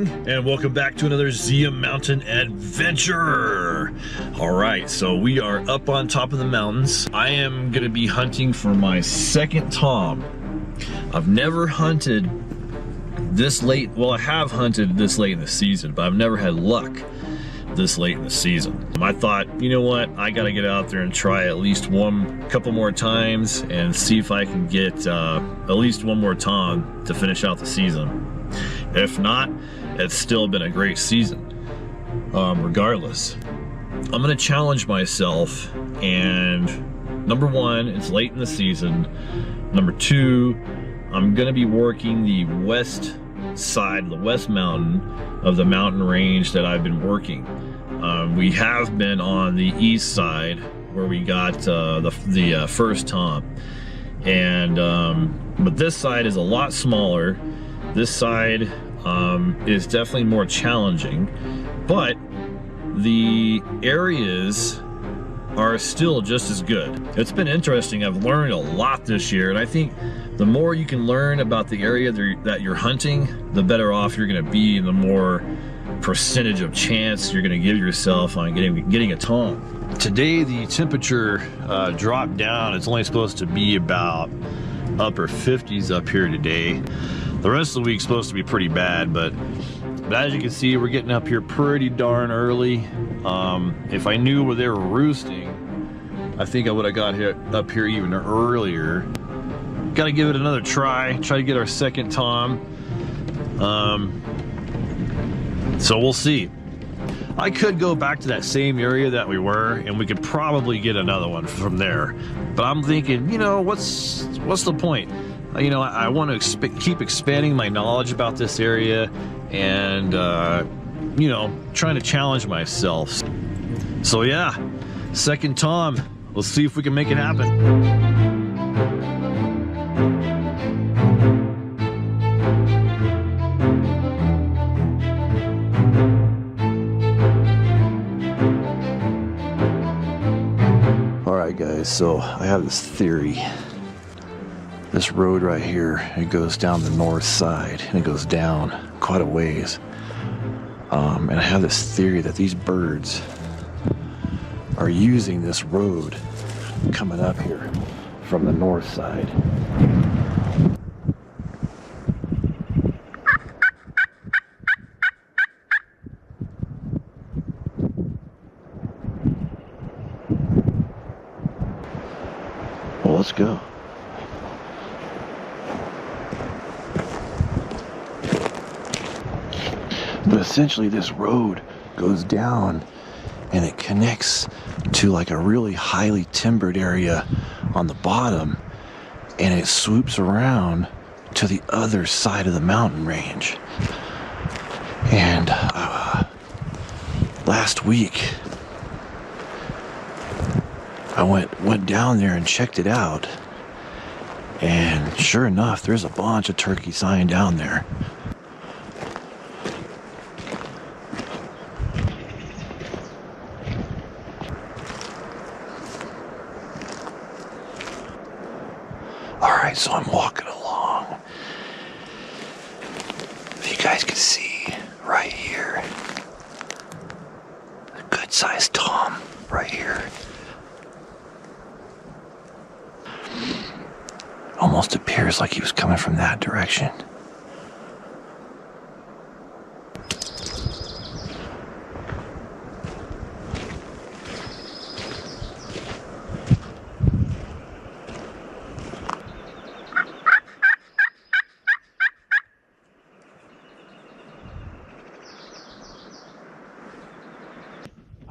morning, and welcome back to another Zia Mountain adventure. All right, so we are up on top of the mountains. I am gonna be hunting for my second tom. I've never hunted this late. Well, I have hunted this late in the season, but I've never had luck this late in the season. I thought, you know what, I gotta get out there and try at least couple more times and see if I can get at least one more tom to finish out the season. If not, it's still been a great season regardless. I'm gonna challenge myself, and number one, it's late in the season. Number two, I'm gonna be working the west side, the west mountain of the mountain range that I've been working. We have been on the east side where we got the first tom, and but this side is a lot smaller. This side is definitely more challenging, but the areas are still just as good. It's been interesting. I've learned a lot this year, and I think the more you can learn about the area that you're hunting, the better off you're gonna be, and the more percentage of chance you're gonna give yourself on getting a tom. Today the temperature dropped down. It's only supposed to be about upper 50s up here today. The rest of the week's supposed to be pretty bad, but as you can see, we're getting up here pretty darn early. If I knew where they were roosting, I think I would have got up here even earlier. Got to give it another try to get our second tom. So we'll see. I could go back to that same area that we were, and we could probably get another one from there. But I'm thinking, you know, what's the point? You know, I want to keep expanding my knowledge about this area, and you know, trying to challenge myself. So yeah, second tom. Let's see if we can make it happen. Alright guys, so I have this theory. This road right here, it goes down the north side, and it goes down quite a ways. And I have this theory that these birds are using this road coming up here from the north side. Well, let's go. But essentially this road goes down and it connects to like a really highly timbered area on the bottom, and it swoops around to the other side of the mountain range. And last week I went down there and checked it out, and sure enough, there's a bunch of turkey sign down there. Alright, so I'm walking along. If you guys can see right here, a good sized tom right here. Almost appears like he was coming from that direction.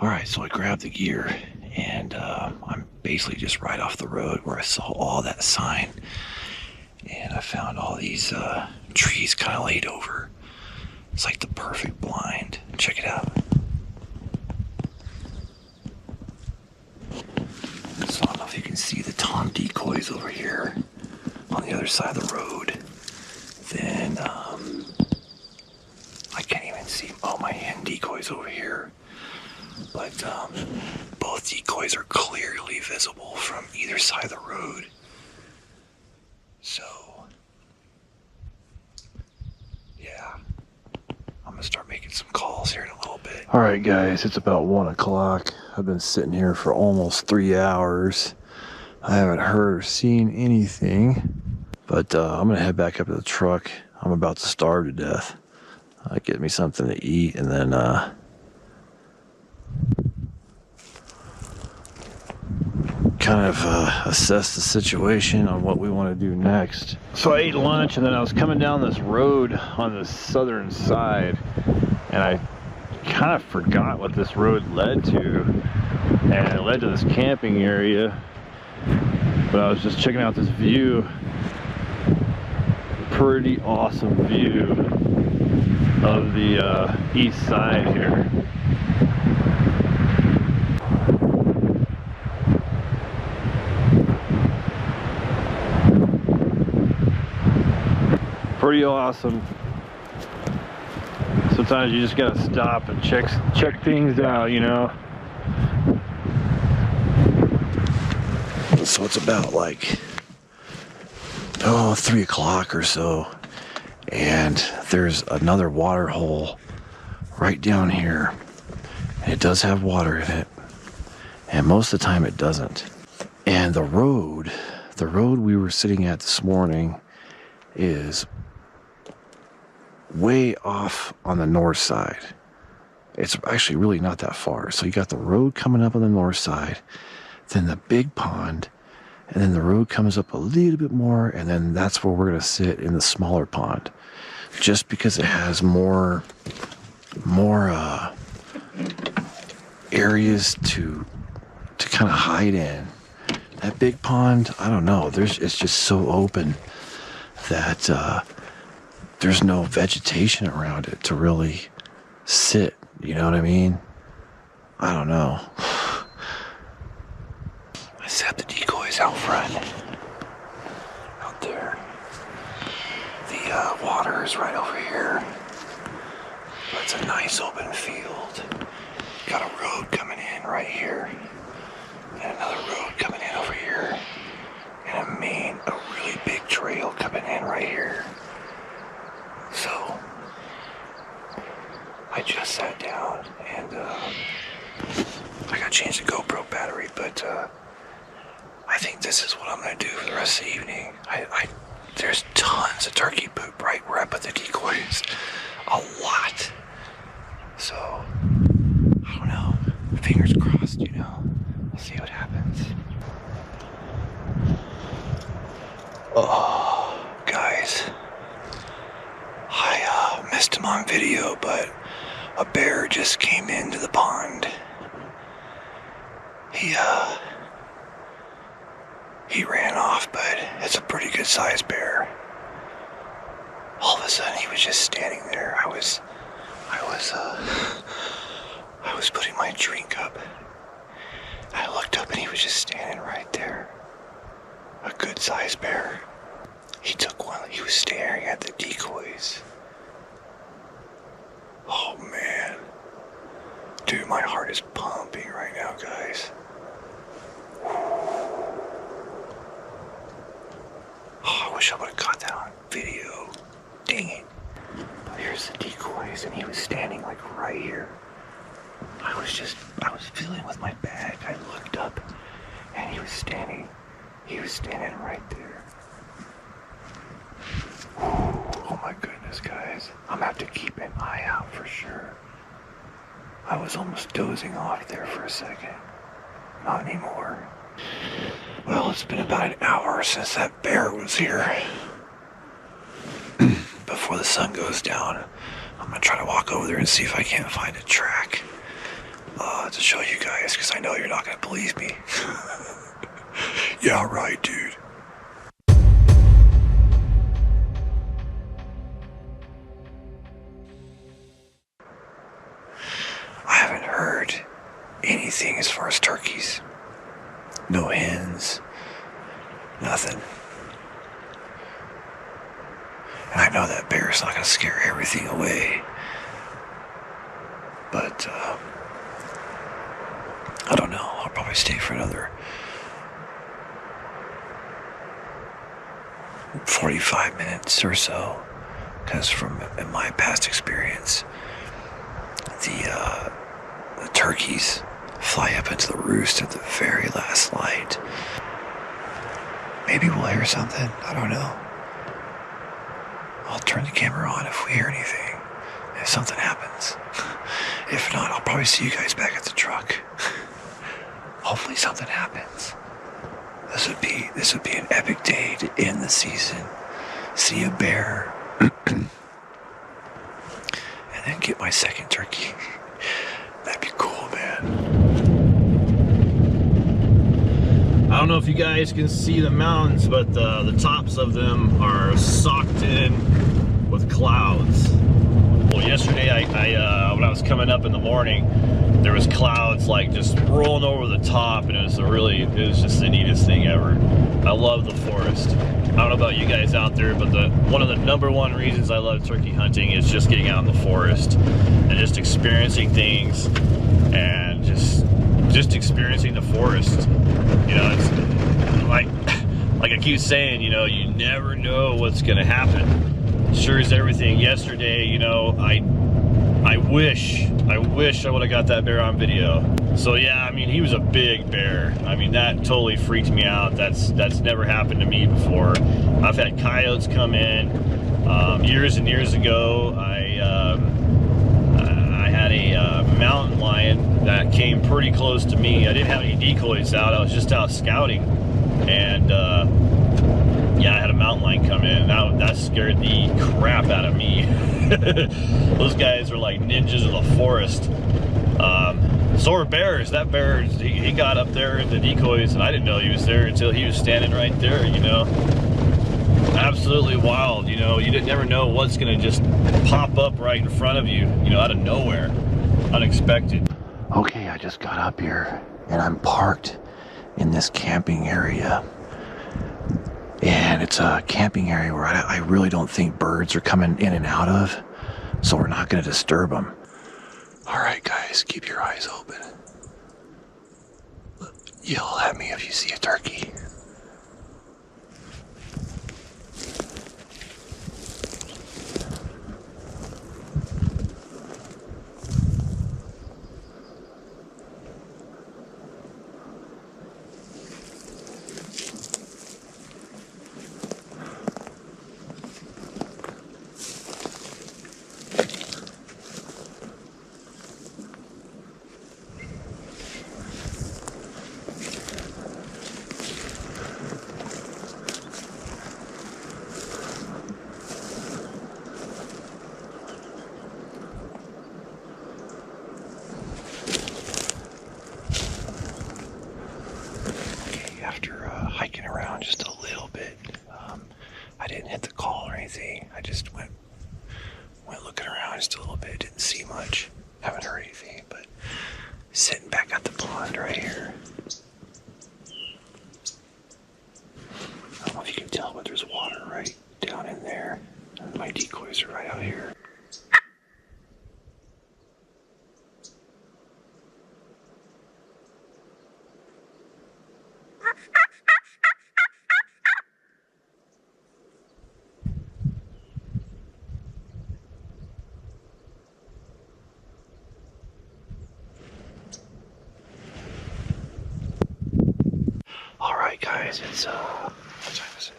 Alright, so I grabbed the gear, and I'm basically just right off the road where I saw all that sign, and I found all these trees kind of laid over. It's like the perfect blind. Check it out. So I don't know if you can see the tom decoys over here on the other side of the road. Then I can't even see all my hen decoys over here. But both decoys are clearly visible from either side of the road. So yeah, I'm gonna start making some calls here in a little bit. All right, guys, it's about 1 o'clock. I've been sitting here for almost 3 hours. I haven't heard or seen anything, but I'm gonna head back up to the truck. I'm about to starve to death. Get me something to eat, and then kind of assess the situation on what we want to do next. So I ate lunch, and then I was coming down this road on the southern side, and I kind of forgot what this road led to, and it led to this camping area. But I was just checking out this view. Pretty awesome view of the east side here. Pretty awesome. Sometimes you just gotta stop and check things out, you know. So it's about like 3 o'clock or so, and there's another water hole right down here, and it does have water in it, and most of the time it doesn't. And the road we were sitting at this morning is way off on the north side. It's actually really not that far. So you got the road coming up on the north side, then the big pond, and then the road comes up a little bit more, and then that's where we're going to sit in the smaller pond, just because it has more areas to kind of hide in. That big pond, I don't know, it's just so open that there's no vegetation around it to really sit, you know what I mean? I don't know. I set up the decoys out front, out there. The water is right over here. But it's a nice open field. Got a road coming in right here, and another road coming in over here, and a really big trail coming in right here. So I just sat down, and I gotta change the GoPro battery, but I think this is what I'm gonna do for the rest of the evening. There's tons of turkey poop right where I put the decoys. A lot. So, I don't know. Fingers crossed, you know. We'll see what happens. Oh, guys. I missed him on video, but a bear just came into the pond. He ran off, but it's a pretty good sized bear. All of a sudden, he was just standing there. I was putting my drink up. I looked up and he was just standing right there. A good sized bear. He took one. He was staring at the decoys. Oh man. Dude, my heart is pumping right now, guys. Oh, I wish I would have got that on video. Dang it. But here's the decoys, and he was standing like right here. I was feeling with my bag. I looked up, and he was standing right there. Oh my goodness, guys. I'm gonna have to keep an eye out for sure. I was almost dozing off there for a second. Not anymore. Well, it's been about an hour since that bear was here. Before the sun goes down, I'm gonna try to walk over there and see if I can't find a track to show you guys, because I know you're not gonna believe me. Yeah, right, dude. I haven't heard anything as far as turkeys. No hens. Nothing. And I know that bear's not going to scare everything away. But, I don't know. I'll probably stay for another 45 minutes or so. because from in my past experience, the turkeys fly up into the roost at the very last light. Maybe we'll hear something. I don't know. I'll turn the camera on if we hear anything, if something happens. If not, I'll probably see you guys back at the truck. Hopefully something happens. This would be an epic day to end the season. See a bear. And then get my second turkey. That'd be cool, man. I don't know if you guys can see the mountains, but the tops of them are socked in with clouds. Well, yesterday, I when I was coming up in the morning, there was clouds like just rolling over the top, and it was just the neatest thing ever. I love the forest. I don't know about you guys out there, but one of the #1 reasons I love turkey hunting is just getting out in the forest and just experiencing things and just experiencing the forest. You know, it's like I keep saying, you know, you never know what's gonna happen. Sure as everything. Yesterday, you know, I wish I would have got that bear on video. So yeah, I mean, he was a big bear. I mean, that totally freaked me out. That's never happened to me before. I've had coyotes come in. Years and years ago, I had a mountain lion that came pretty close to me. I didn't have any decoys out. I was just out scouting, and yeah, I had a mountain lion come in. That scared the crap out of me. Those guys are like ninjas of the forest. So are bears. That bear, he got up there in the decoys, and I didn't know he was there until he was standing right there, you know. Absolutely wild, you know. You never know what's gonna just pop up right in front of you, you know, out of nowhere. Unexpected. Okay, I just got up here, and I'm parked in this camping area. And it's a camping area where I really don't think birds are coming in and out of, so we're not going to disturb them. All right, guys, keep your eyes open. Yell at me if you see a turkey. Hiking around just a little bit. I didn't hit the call or anything. I just went looking around just a little bit. Didn't see much. Haven't heard anything, but sitting back at the pond right here. I don't know if you can tell, but there's water right down in there. And my decoys are right out here. Alright guys, it's what time is it?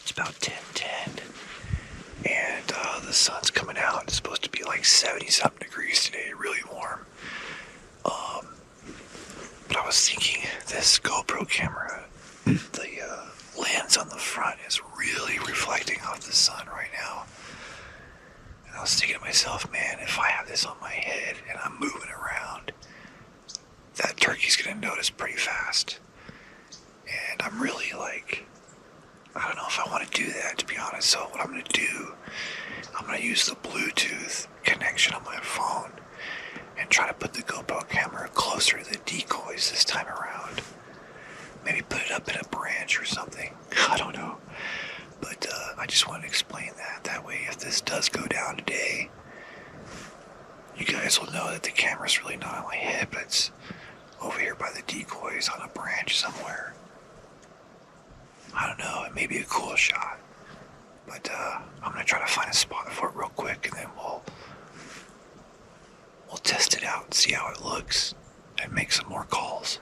It's about 10:10, and the sun's coming out. It's supposed to be like 70-something degrees today, really warm. But I was thinking, this GoPro camera, the lens on the front is really reflecting off the sun right now. And I was thinking to myself, man, if I have this on my head and I'm moving around, that turkey's gonna notice pretty fast. And I'm really like, I don't know if I want to do that, to be honest. So what I'm gonna do, I'm gonna use the Bluetooth connection on my phone and try to put the GoPro camera closer to the decoys this time around. Maybe put it up in a branch or something. I don't know. But I just want to explain that. That way, if this does go down today, you guys will know that the camera's really not on my head, but it's over here by the decoys on a branch somewhere. I don't know, it may be a cool shot. But I'm gonna try to find a spot for it real quick, and then we'll test it out and see how it looks, and make some more calls.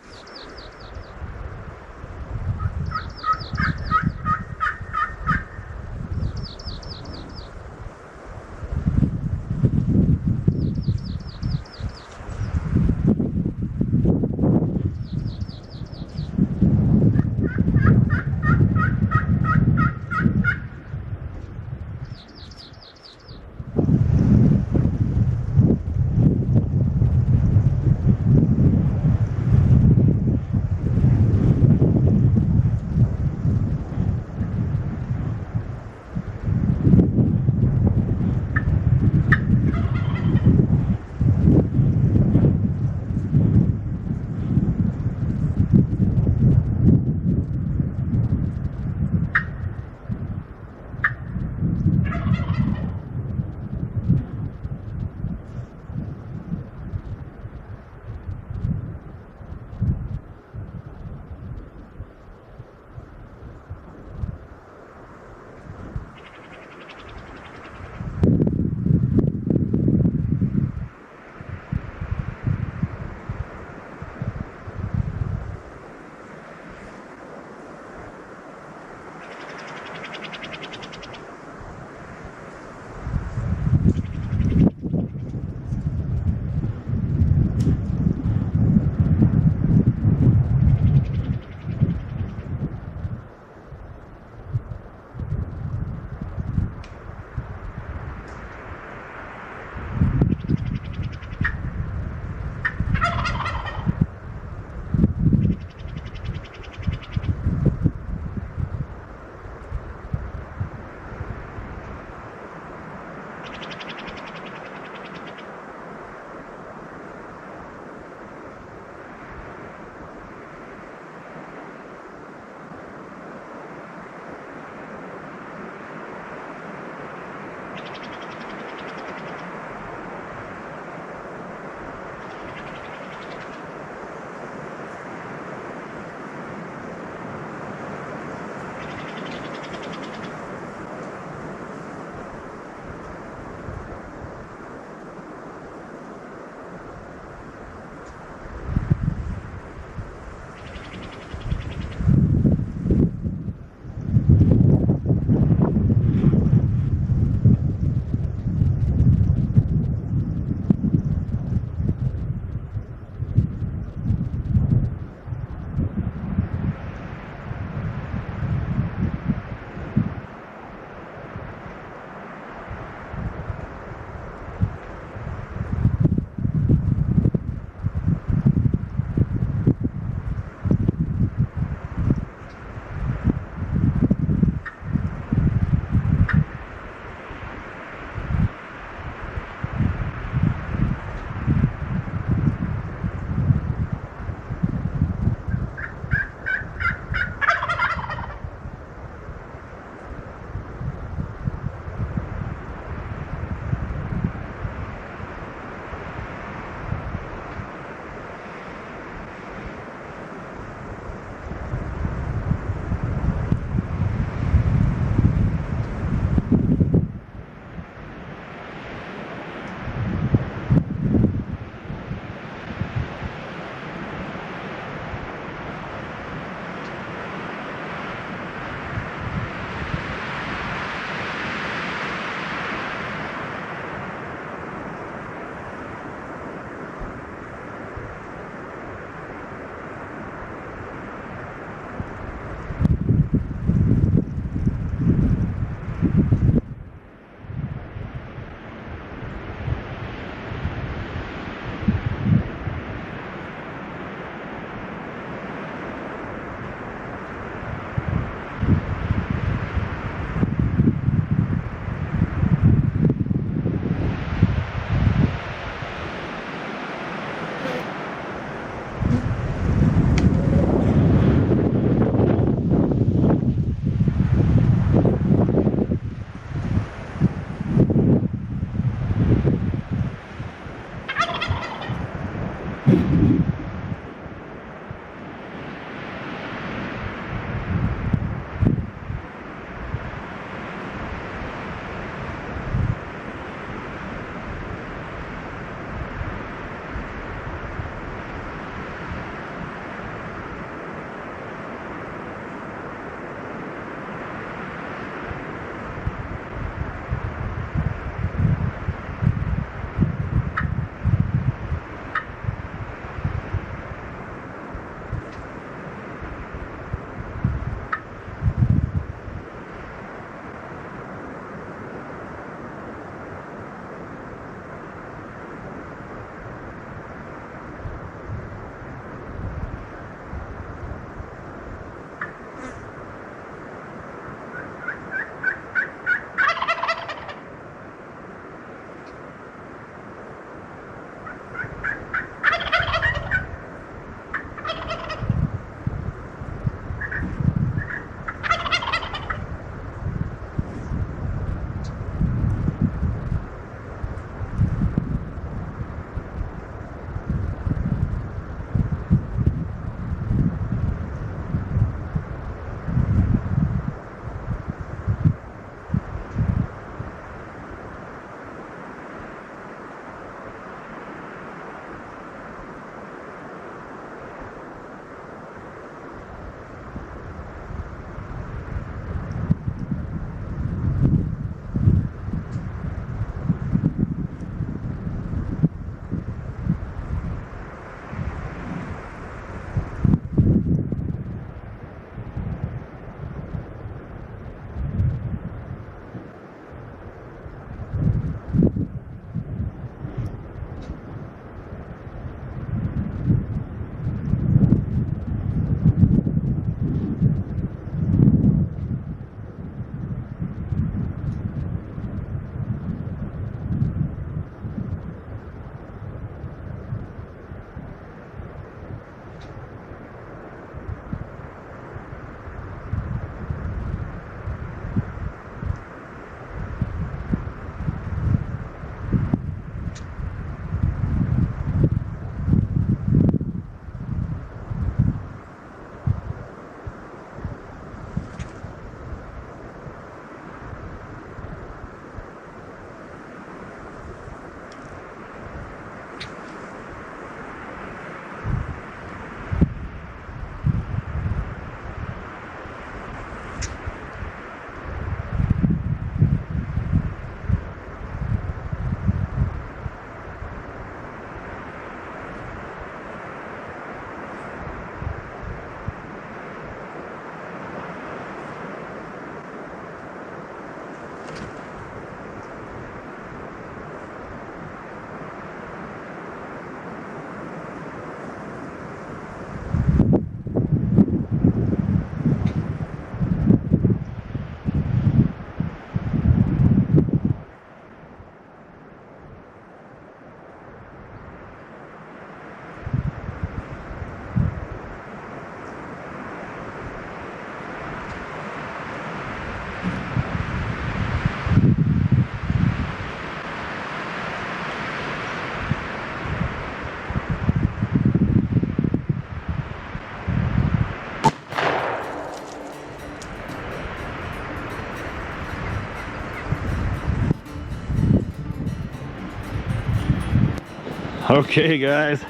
Okay guys,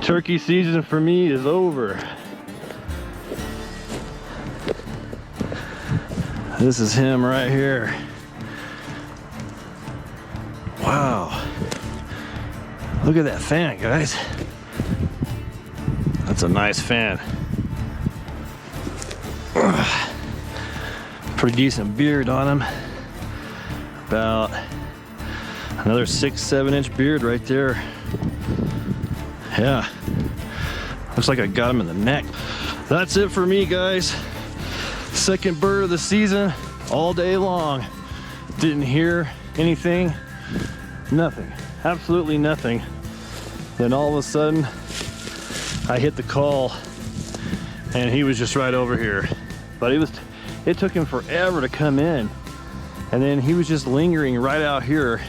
turkey season for me is over. This is him right here. Wow. Look at that fan, guys. That's a nice fan. Pretty decent beard on him. About another 6-7 inch beard right there. Yeah. Looks like I got him in the neck. That's it for me, guys. Second bird of the season, all day long. Didn't hear anything. Nothing. Absolutely nothing. Then all of a sudden, I hit the call, and he was just right over here. But it took him forever to come in. And then he was just lingering right out here.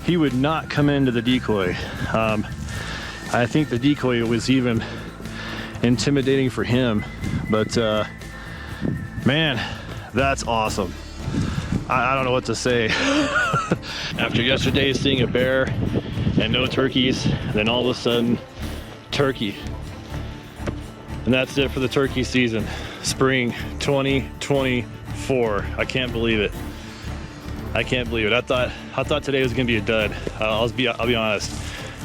He would not come into the decoy. I think the decoy was even intimidating for him. But man, that's awesome. I don't know what to say. After yesterday seeing a bear and no turkeys, then all of a sudden, turkey. And that's it for the turkey season. Spring 2024. I can't believe it. I can't believe it. I thought today was gonna be a dud. I'll be honest.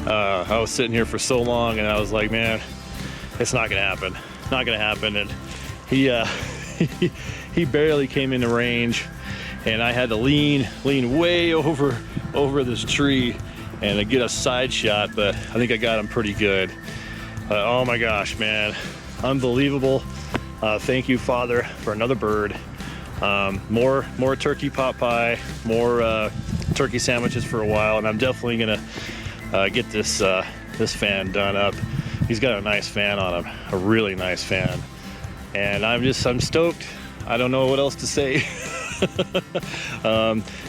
I was sitting here for so long and I was like, man, it's not gonna happen. Not gonna happen. And he he barely came into range, and I had to lean way over this tree and to get a side shot, but I think I got him pretty good. Oh my gosh, man, unbelievable. Thank you, Father, for another bird. More turkey pot pie, more turkey sandwiches for a while, and I'm definitely gonna get this fan done up. He's got a nice fan on him, a really nice fan, and I'm stoked. I don't know what else to say.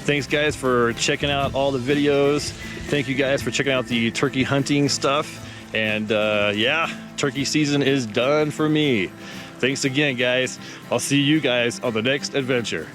Thanks guys for checking out all the videos. Thank you guys for checking out the turkey hunting stuff, and yeah, turkey season is done for me. Thanks again, guys. I'll see you guys on the next adventure.